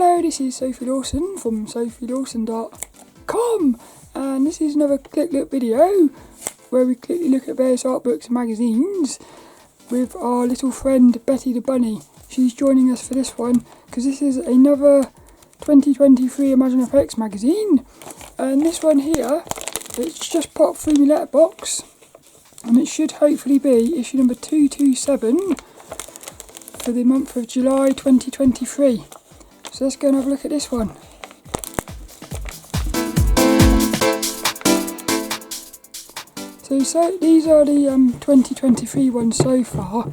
Hello, this is Sophie Lawson from sophielawson.com, and this is another Click Look video where we quickly look at various art books and magazines with our little friend Betty the Bunny. She's joining us for this one because this is another 2023 ImagineFX magazine, and this one here, it's just popped through my letterbox and it should hopefully be issue number 227 for the month of July 2023. So let's go and have a look at this one. So these are the 2023 ones so far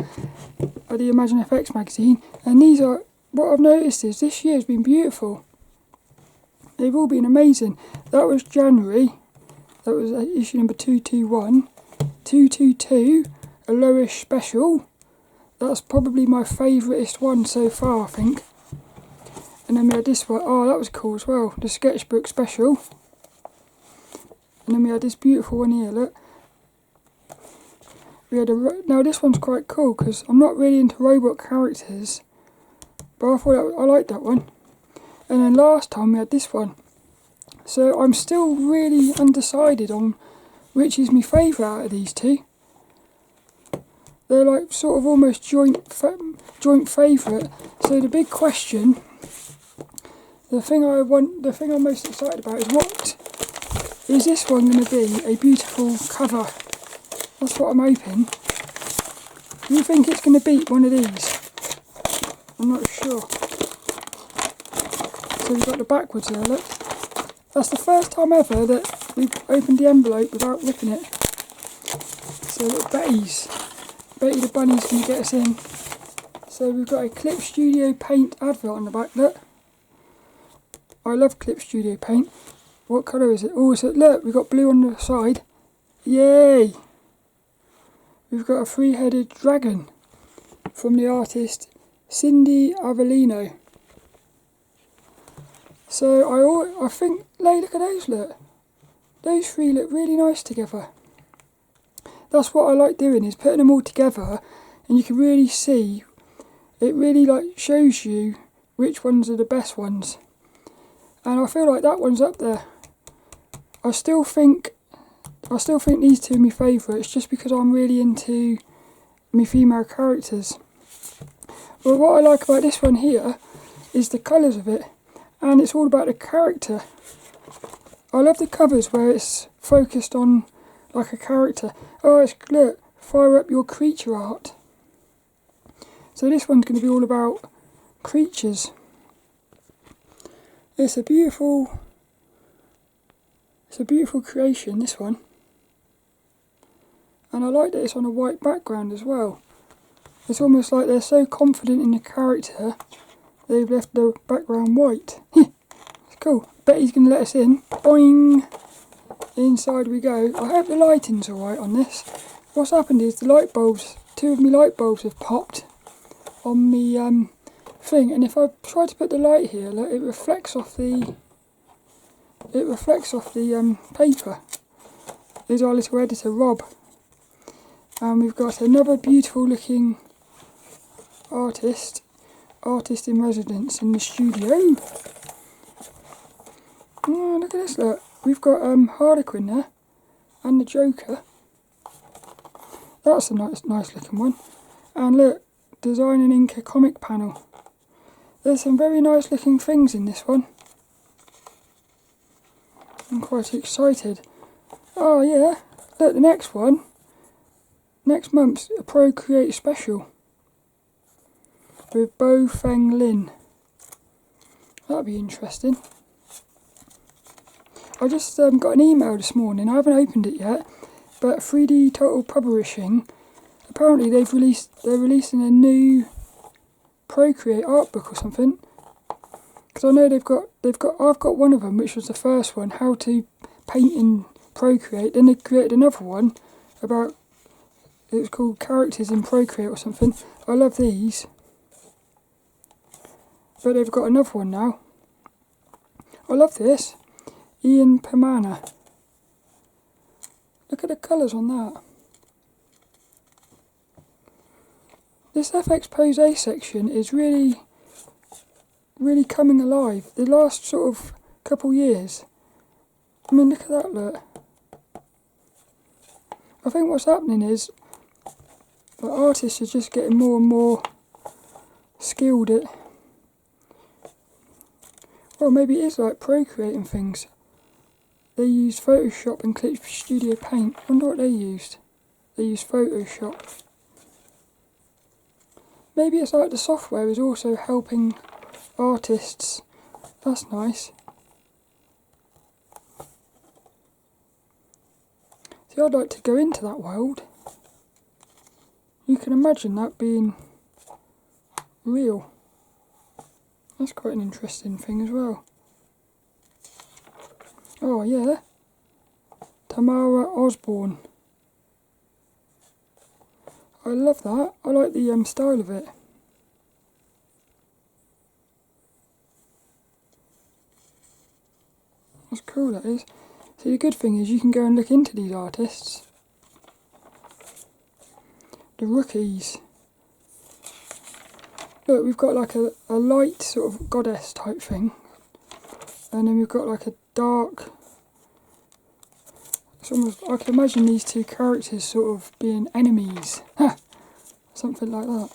of the ImagineFX magazine, and these are, what I've noticed is this year has been beautiful. They've all been amazing. That was January, that was issue number 221, 222, a lowish special. That's probably my favouriteest one so far, I think. And then we had this one, oh that was cool as well, the sketchbook special. And then we had this beautiful one here, look. We had now this one's quite cool because I'm not really into robot characters, but I thought I liked that one. And then last time we had this one. So I'm still really undecided on which is my favourite out of these two. They're like sort of almost joint favourite. So the big question, the thing I'm most excited about is, what is this one going to be? A beautiful cover. That's what I'm hoping. Do you think it's going to beat one of these? I'm not sure. So we've got the backwards there, look. That's the first time ever that we've opened the envelope without ripping it. So look, Betty the Bunny's going to get us in. So we've got a Clip Studio Paint advert on the back, look. I love Clip Studio Paint. What colour is it? Oh, so look, we've got blue on the side. Yay! We've got a three-headed dragon from the artist Cindy Avelino. So I think, look at those, look. Those three look really nice together. That's what I like doing, is putting them all together, and you can really see, it really like shows you which ones are the best ones. And I feel like that one's up there. I still think these two are my favourites, just because I'm really into my female characters. But what I like about this one here is the colours of it, and it's all about the character. I love the covers where it's focused on like a character. Oh, it's, look, fire up your creature art. So this one's going to be all about creatures. It's a beautiful creation, this one. And I like that it's on a white background as well. It's almost like they're so confident in the character, they've left the background white. It's cool. Betty's going to let us in. Boing! Inside we go. I hope the lighting's alright on this. What's happened is the light bulbs, two of my light bulbs have popped on the thing, and if I try to put the light here, look, it reflects off the paper. Here's our little editor, Rob. And we've got another beautiful looking artist in residence in the studio. Oh, look at this, look. We've got Harlequin there, and the Joker. That's a nice looking one. And look, Design and Ink a comic panel. There's some very nice looking things in this one. I'm quite excited. Oh yeah, look, the next one. Next month's a Procreate special with Bo Feng Lin. That'll be interesting. I just got an email this morning, I haven't opened it yet, but 3D Total Publishing, apparently they're releasing a new Procreate art book or something. Because I know I've got one of them, which was the first one, how to paint in Procreate. Then they created another one about, it was called Characters in Procreate or something. I love these. But they've got another one now. I love this. Ian Permana. Look at the colours on that. This FXPosé section is really really coming alive. The last sort of couple years. I mean, look at that, look. I think what's happening is the artists are just getting more and more skilled at, well, maybe it is like Procreate and things. They use Photoshop and Clip Studio Paint. I wonder what they used. They used Photoshop. Maybe it's like the software is also helping artists. That's nice. See, I'd like to go into that world. You can imagine that being real. That's quite an interesting thing as well. Oh yeah, Tamara Osborne. I love that. I like the style of it. That's cool, that is. See, the good thing is you can go and look into these artists. The rookies. Look, we've got like a light sort of goddess type thing. And then we've got like a dark... It's almost, I can imagine these two characters sort of being enemies. Something like that.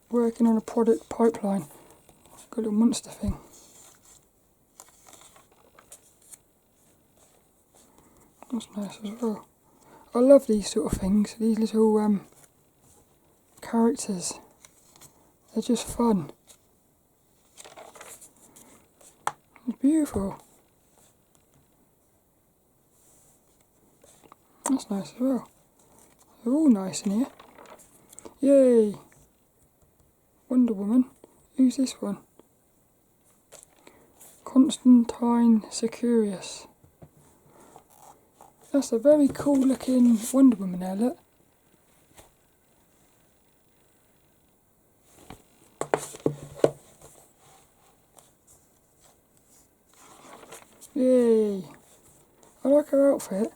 Working on a product pipeline. Got a little monster thing. That's nice as well. I love these sort of things. These little characters. They're just fun. It's beautiful. That's nice as well. They're all nice in here. Yay! Wonder Woman. Who's this one? Constantine Sekeris. That's a very cool looking Wonder Woman there, look. Yay! I like her outfit.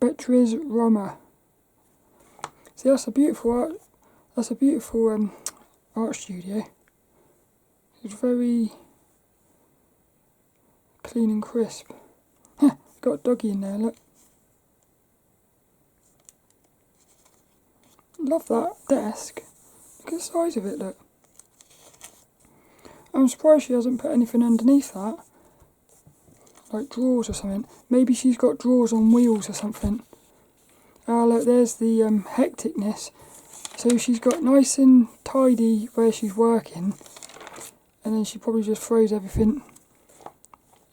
Beatriz Ramo. See, that's a beautiful art. That's a beautiful art studio. It's very clean and crisp. Got a doggy in there, look. Love that desk. Look at the size of it, look. I'm surprised she hasn't put anything underneath that. Like drawers or something. Maybe she's got drawers on wheels or something. Look, there's the hecticness. So she's got nice and tidy where she's working. And then she probably just throws everything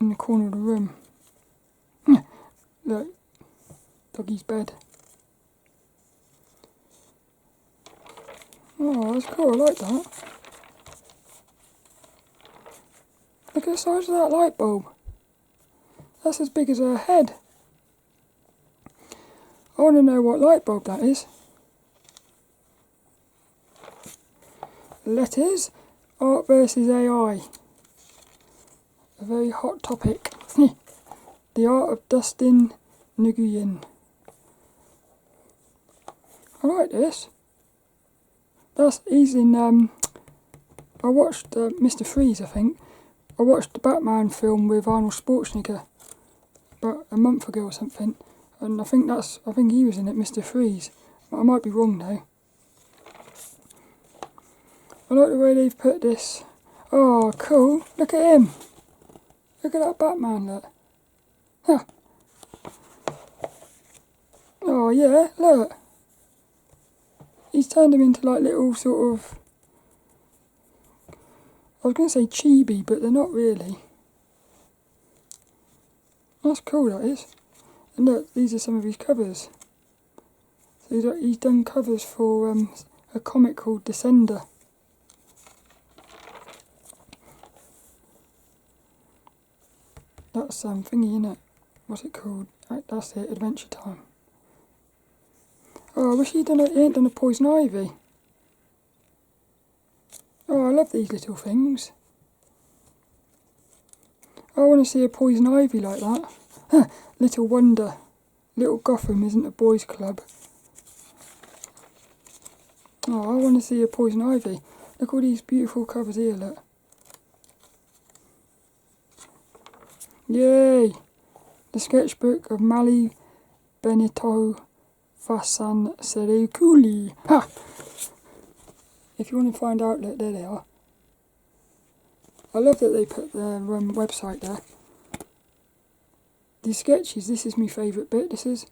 in the corner of the room. Look, doggy's bed. Oh, that's cool, I like that. Look at the size of that light bulb. That's as big as her head. I want to know what light bulb that is. Letters, art versus AI. A very hot topic. The art of Dustin Nguyen. I like this. He's in, I watched Mr. Freeze, I think. I watched the Batman film with Arnold Schwarzenegger about a month ago or something. And I think he was in it, Mr. Freeze. I might be wrong though. I like the way they've put this. Oh, cool. Look at him. Look at that Batman, look. Huh. Oh yeah, look. He's turned him into like little sort of... I was going to say chibi, but they're not really. That's cool, that is. And look, these are some of his covers. So he's done covers for a comic called Descender. That's thingy, innit? What's it called? Right, that's it, Adventure Time. Oh, I wish he ain't done a Poison Ivy. Oh, I love these little things. I want to see a Poison Ivy like that. Little Wonder. Little Gotham isn't a boys' club. Oh, I want to see a poison ivy. Look all these beautiful covers here, look. Yay! The sketchbook of Mali Benedicto Vasanserekul. Ha! If you want to find out, look, there they are. I love that they put their website there. These sketches, this is my favourite bit, this is.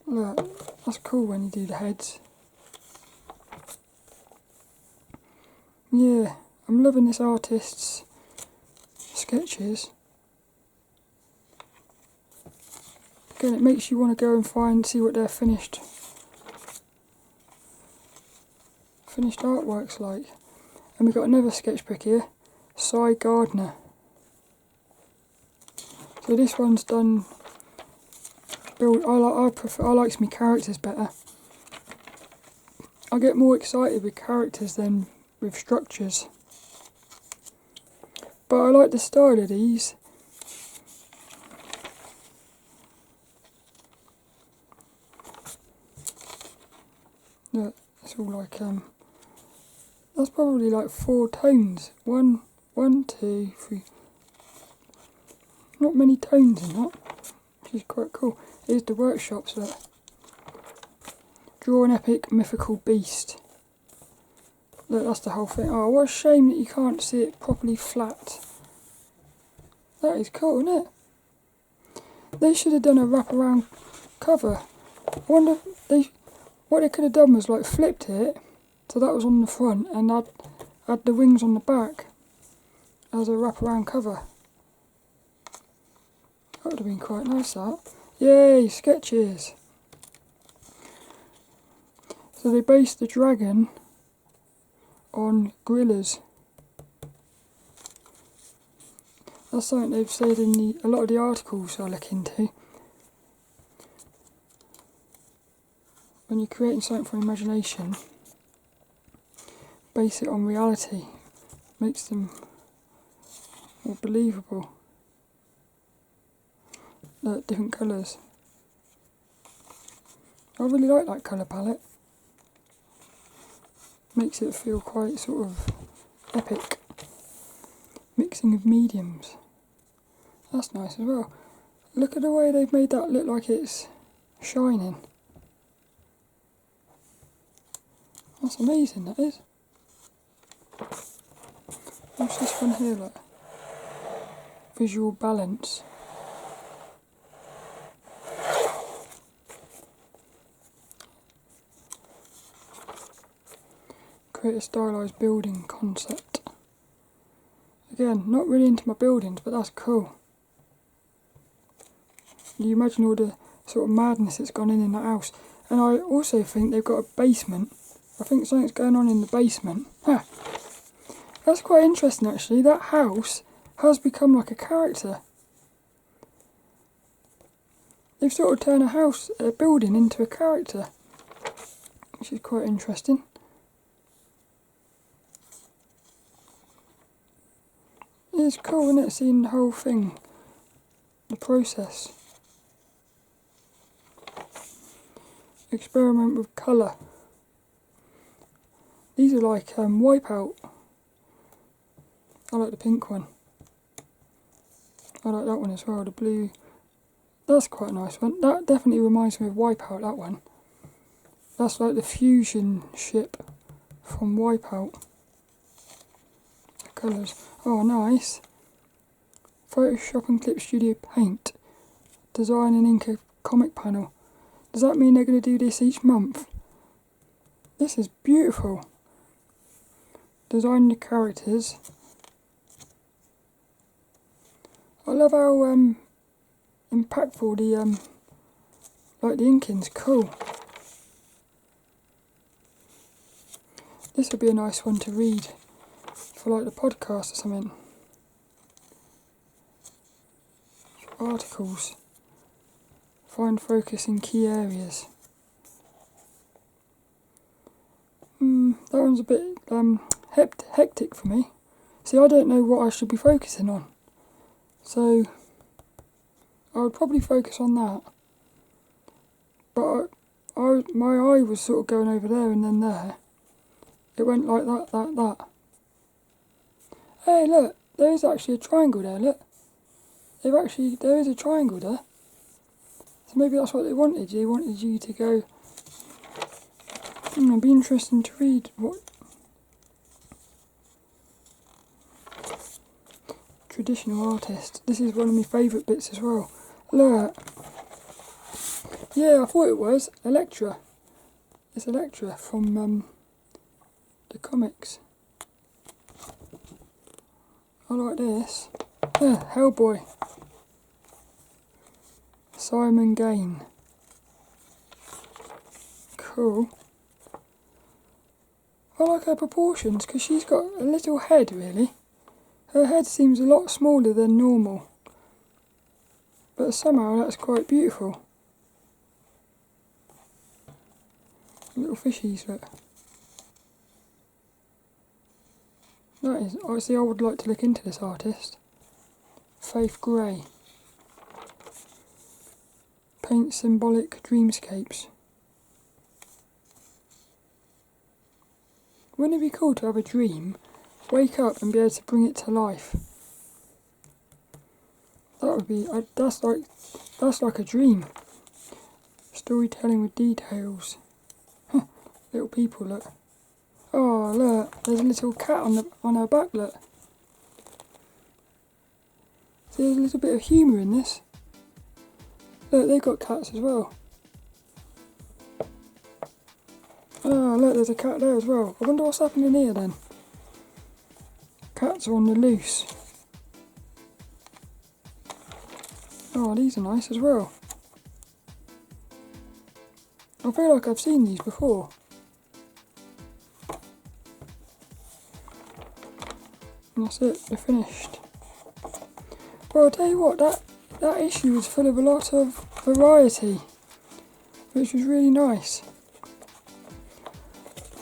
Look, that's cool when you do the heads. Yeah, I'm loving this artist's sketches. Again, it makes you want to go and see what their finished artwork's like. And we've got another sketchbook here, Gardner. So this one's done. I like my characters better. I get more excited with characters than with structures. But I like the style of these. Look, it's all like that's probably like 4 tones. 1, 2, 3. Not many tones in that, which is quite cool. Here's the workshops. Look. Draw an epic mythical beast. Look, that's the whole thing. Oh, what a shame that you can't see it properly flat. That is cool, isn't it? They should have done a wraparound cover. I wonder what they could have done was like flipped it so that was on the front and add the wings on the back as a wraparound cover. That would have been quite nice, that. Yay, sketches! So they based the dragon on gorillas. That's something they've said in a lot of the articles I look into. When you're creating something from imagination, base it on reality, makes them more believable. Look, different colours. I really like that colour palette. Makes it feel quite sort of epic. Mixing of mediums. That's nice as well. Look at the way they've made that look like it's shining. That's amazing, that is. What's this one here, look? Visual balance. Create a stylised building concept. Again, not really into my buildings, but that's cool. You imagine all the sort of madness that's gone in that house. And I also think they've got a basement. I think something's going on in the basement. Huh. That's quite interesting actually. That house has become like a character. They've sort of turned a building into a character. Which is quite interesting. It's cool, isn't it, seeing the whole thing, the process. Experiment with colour. These are like Wipeout. I like the pink one. I like that one as well, the blue. That's quite a nice one. That definitely reminds me of Wipeout, that one. That's like the fusion ship from Wipeout. The colours. Oh, nice. Photoshop and Clip Studio Paint. Design and ink a comic panel. Does that mean they're going to do this each month? This is beautiful. Design the characters. I love how impactful the the inking's cool. This would be a nice one to read for like the podcast or something. Articles. Find focus in key areas. That one's a bit hectic for me. See, I don't know what I should be focusing on. So, I would probably focus on that. But my eye was sort of going over there and then there. It went like that. Hey, look, there is actually a triangle there, look. There is a triangle there. So maybe that's what they wanted. They wanted you to go... it'd be interesting to read what... Traditional artist. This is one of my favourite bits as well. Look. Yeah, I thought it was Elektrra. It's Elektrra from the comics. I like this. Yeah, Hellboy. Simon Gane. Cool. I like her proportions because she's got a little head, really. Her head seems a lot smaller than normal. But somehow that's quite beautiful. Little fishies, look. That is, obviously I would like to look into this artist. Faith Gray. Paint symbolic dreamscapes. Wouldn't it be cool to have a dream, wake up and be able to bring it to life? That would be, that's like a dream. Storytelling with details. Little people, look. Oh, look, there's a little cat on her back, look. See, there's a little bit of humour in this. Look, they've got cats as well. Oh, look, there's a cat there as well. I wonder what's happening here then. Cats are on the loose. Oh, these are nice as well. I feel like I've seen these before. And that's it, they're finished. Well, I'll tell you what, that issue was full of a lot of variety, which was really nice.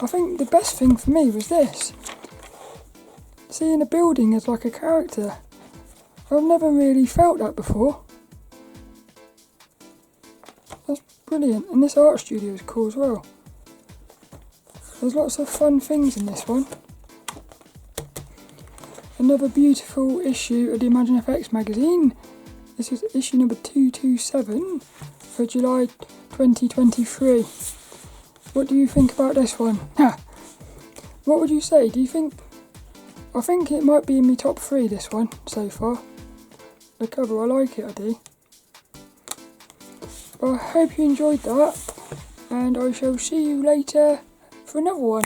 I think the best thing for me was this. Seeing a building as like a character. I've never really felt that before. That's brilliant, and this art studio is cool as well. There's lots of fun things in this one. Another beautiful issue of the ImagineFX magazine. This is issue number 227 for July 2023. What do you think about this one? What would you say? Do you think... I think it might be in my top 3, this one, so far. The cover, I like it, I do. Well, I hope you enjoyed that, and I shall see you later for another one.